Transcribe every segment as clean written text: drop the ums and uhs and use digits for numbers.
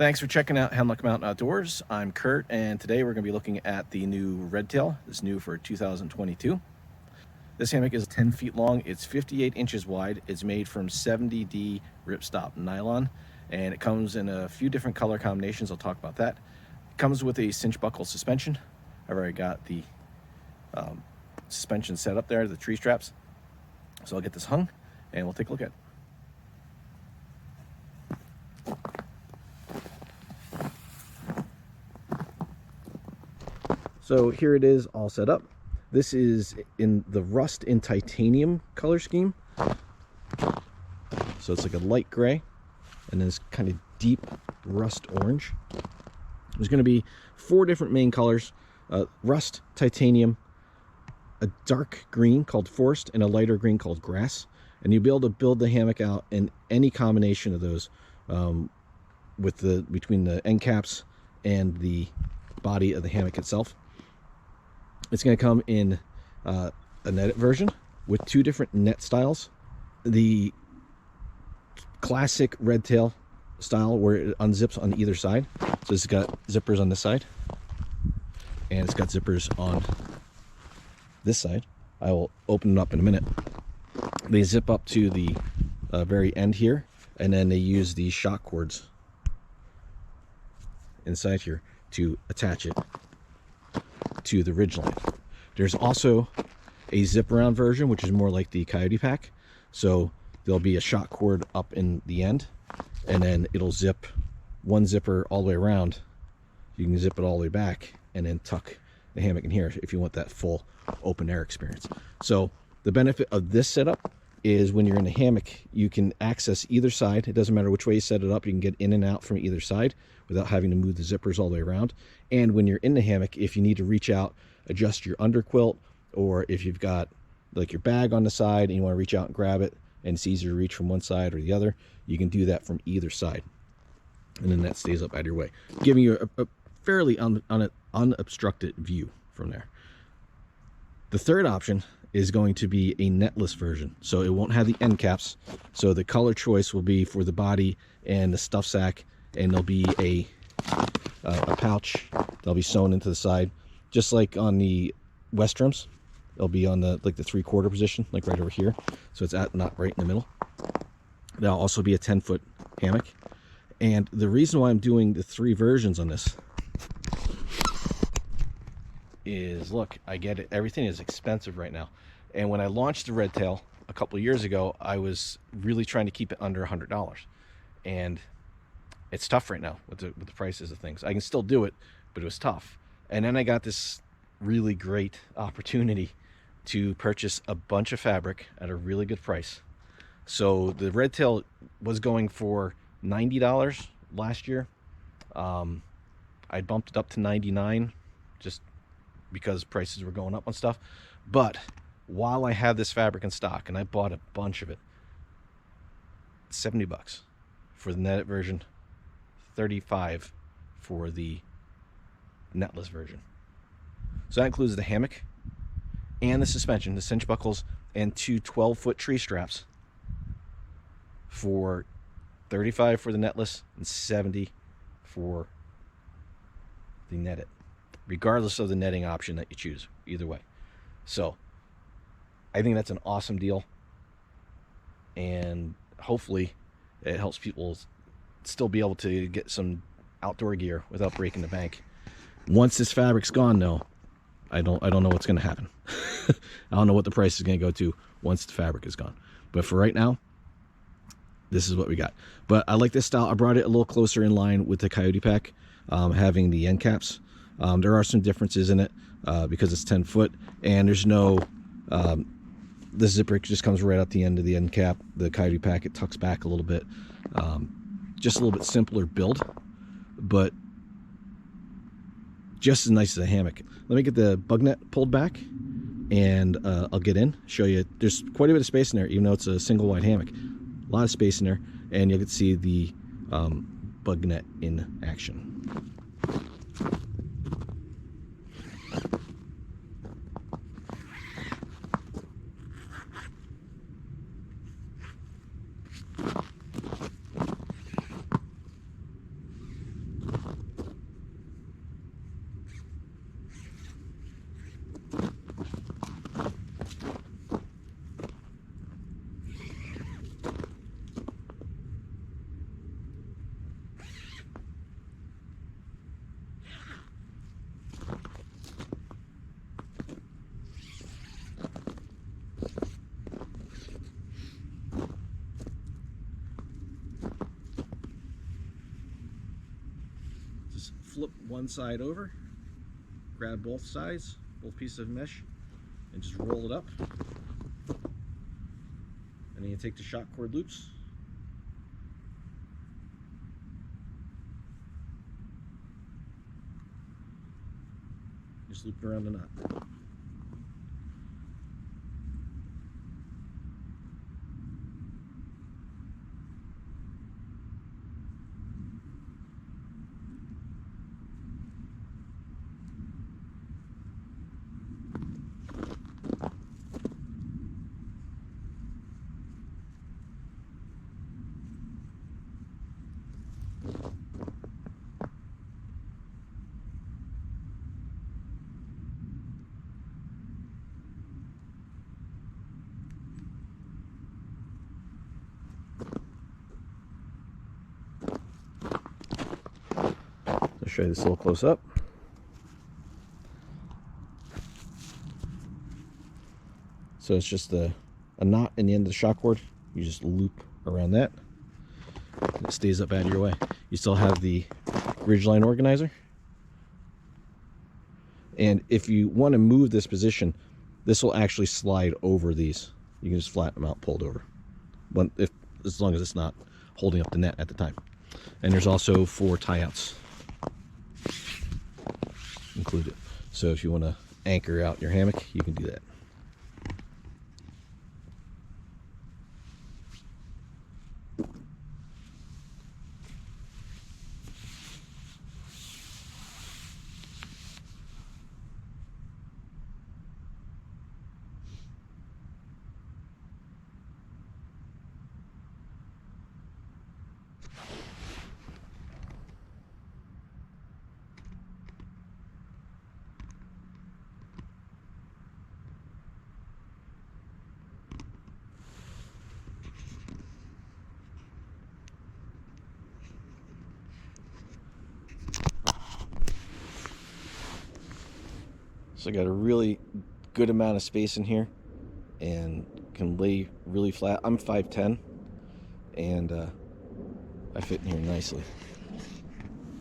Thanks for checking out Hemlock Mountain Outdoors. I'm Kurt, and today we're going to be looking at the new Redtail. It's new for 2022. This hammock is 10 feet long. It's 58 inches wide. It's made from 70D ripstop nylon, and it comes in a few different color combinations. I'll talk about that. It comes with a cinch buckle suspension. I've already got the suspension set up there, the tree straps. So I'll get this hung, and we'll take a look at it. So here it is all set up. This is in the rust in titanium color scheme. So it's like a light gray and this kind of deep rust orange. There's going to be 4 different main colors: rust, titanium, a dark green called forest, and a lighter green called grass. And you'll be able to build the hammock out in any combination of those between the end caps and the body of the hammock itself. It's going to come in a netted version with 2 different net styles. The classic Redtail style where it unzips on either side. So it's got zippers on this side and it's got zippers on this side. I will open it up in a minute. They zip up to the very end here, and then they use these shock cords inside here to attach it to the ridge line. There's also a zip around version, which is more like the Coyote Pack. So there'll be a shock cord up in the end, and then it'll zip one zipper all the way around. You can zip it all the way back and then tuck the hammock in here if you want that full open air experience. So the benefit of this setup is when you're in the hammock, you can access either side. It doesn't matter which way you set it up. You can get in and out from either side without having to move the zippers all the way around. And when you're in the hammock, if you need to reach out, adjust your underquilt, or if you've got like your bag on the side and you want to reach out and grab it and it's easier to reach from one side or the other, you can do that from either side. And then that stays up out of your way, giving you a fairly unobstructed view from there. The third option is going to be a netless version, so it won't have the end caps. So the color choice will be for the body and the stuff sack, and there'll be a pouch that'll be sewn into the side, just like on the Westrams. It'll be on the like the 3/4 position, like right over here, so it's not right in the middle. There'll also be a 10-foot hammock. And the reason why I'm doing the 3 versions on this is, look, I get it, everything is expensive right now. And when I launched the Redtail a couple of years ago, I was really trying to keep it under $100, and it's tough right now with the prices of things. I can still do it, but it was tough. And then I got this really great opportunity to purchase a bunch of fabric at a really good price. So the Redtail was going for $90 last year. I bumped it up to $99 just because prices were going up on stuff. But while I had this fabric in stock, and I bought a bunch of it, $70 for the netted version, $35 for the netless version. So that includes the hammock and the suspension, the cinch buckles, and 2 12-foot tree straps for $35 for the netless and $70 for the netted, regardless of the netting option that you choose, either way. So I think that's an awesome deal, and hopefully it helps people still be able to get some outdoor gear without breaking the bank. Once this fabric's gone, though, I don't know what's going to happen. I don't know what the price is going to go to once the fabric is gone. But for right now, this is what we got. But I like this style. I brought it a little closer in line with the Coyote Pack, having the end caps. There are some differences in it because it's 10 foot, and there's no the zipper just comes right out the end of the end cap. The Coyote Pack, it tucks back a little bit. Just a little bit simpler build, but just as nice as a hammock. Let me get the bug net pulled back, and I'll get in, show you. There's quite a bit of space in there, even though it's a single wide hammock. A lot of space in there, and you can see the bug net in action. flip one side over, grab both sides, both pieces of mesh, and just roll it up. And then you take the shock cord loops, just loop it around the knot. I'll show you this a little close up. So it's just a knot in the end of the shock cord. You just loop around that, and it stays up out of your way. You still have the ridgeline organizer. And if you want to move this position, this will actually slide over these. You can just flatten them out, pulled over. But as long as it's not holding up the net at the time. And there's also 4 tie-outs included. So if you want to anchor out your hammock, you can do that. So I got a really good amount of space in here and can lay really flat. I'm 5'10", and I fit in here nicely.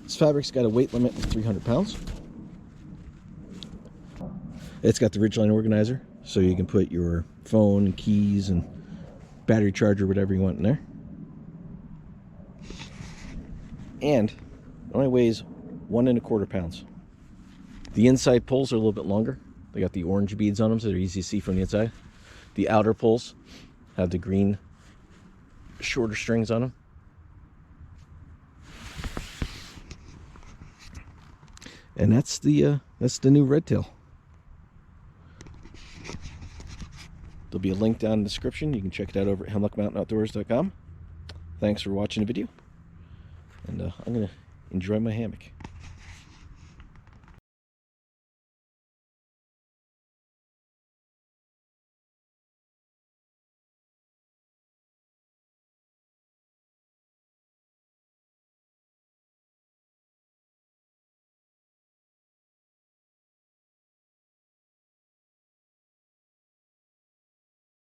This fabric's got a weight limit of 300 pounds. It's got the ridgeline organizer, so you can put your phone, keys, and battery charger, whatever you want in there. And it only weighs 1 1/4 pounds. The inside pulls are a little bit longer. They got the orange beads on them, so they're easy to see from the inside. The outer pulls have the green, shorter strings on them. And that's the new Red Tail. There'll be a link down in the description. You can check it out over at hemlockmountainoutdoors.com. Thanks for watching the video, and I'm gonna enjoy my hammock.